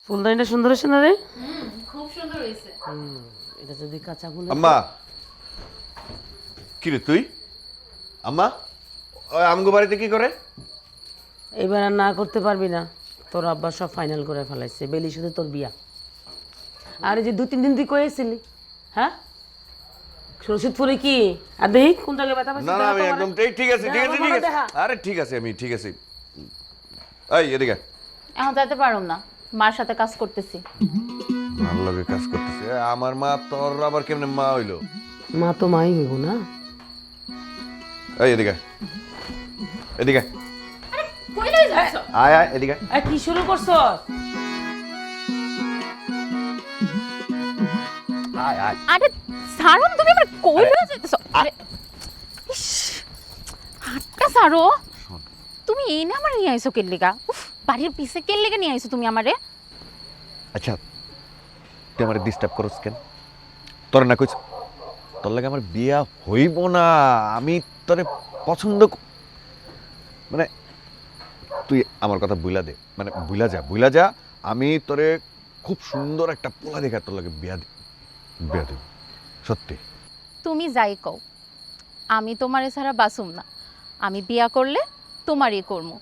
ফুলদানিটা সুন্দর হয়েছে না রে? খুব সুন্দর হয়েছে। এটা যদি কাঁচা ফুল আম্মা কি রে তুই? আম্মা ওই আমগো বাড়িতে কি করে? এবার আর না করতে পারবি না। তোর আব্বা সব ফাইনাল করে ফেলাইছে, বেলির সাথে তোর বিয়া। আর এই যে 2-3 দিন তুই কয়েছিলি, হ্যাঁ রশিদপুরে কি আর দেখি কোন জায়গায় ব্যথা পাইছিস? না না আমি একদম ঠিক আছে ঠিক আছে ঠিক আছে। দেখা। আরে ঠিক আছে আমি ঠিক আছে। এই এদিকে এখন যাইতে পারুম না, মার সাথে কাজ করতেছি। মার লগে কাজ করতেছে। আমার মা তোর আবার কেমনে মা হইলো? মা তো মাই হইব না। এই এদিকে এদিকে কই লই যাচ্ছ? আয় আয় এদিকে। আর কি শুরু করছস? আয় আয়। আরে সারুন, তুমি আমার কই লই যাইতেছ? আরে ইস, হাতটা সারো। তুমি এনে আমার নিয়ে আইছো কেন লিগা? উফ, বাড়ির পিছে কেন লিগা নিয়ে আইছো তুমি আমারে? আচ্ছা তুই আমার ডিস্টার্ব করস কেন? তোর না কইছ তোর লাগে আমার বিয়া হইব না, আমি তোরে পছন্দ মানে তুই আমার কথা বুইলা দে, মানে বুইলা যা। আমি তোরে খুব সুন্দর একটা পোলা দেখা তোর লাগে বিয়া দেব সত্যি। তুমি যাই কও, আমি তোমারে ছাড়া বাসুম না। আমি বিয়া করলে তোমারই করবো।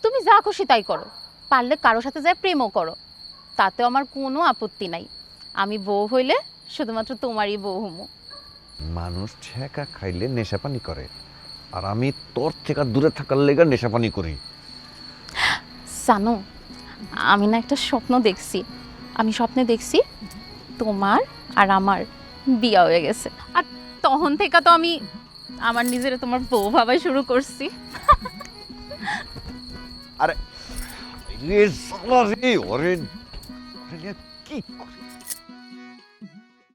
তুমি যা খুশি তাই করো, পারলে কারোর সাথে যায় প্রেমও করো, তাতেও আমার কোনো আপত্তি নাই। আমি বউ হইলে শুধুমাত্র তোমারই বউ হমু। মানুষ ছেঁকা খাইলে নেশা পানি করে, আর আমি তোর থেকে দূরে থাকার লেগে নেশা পানি করি। জানো, আমি না একটা স্বপ্ন দেখছি। আমি স্বপ্নে দেখছি তোমার আর আমার বিয়া হয়ে গেছে, আর তখন থেকে তো আমি আমার নিজের তোমার বউ ভাবাই শুরু করছি। আরে রে সালা রে ওরে কি করে?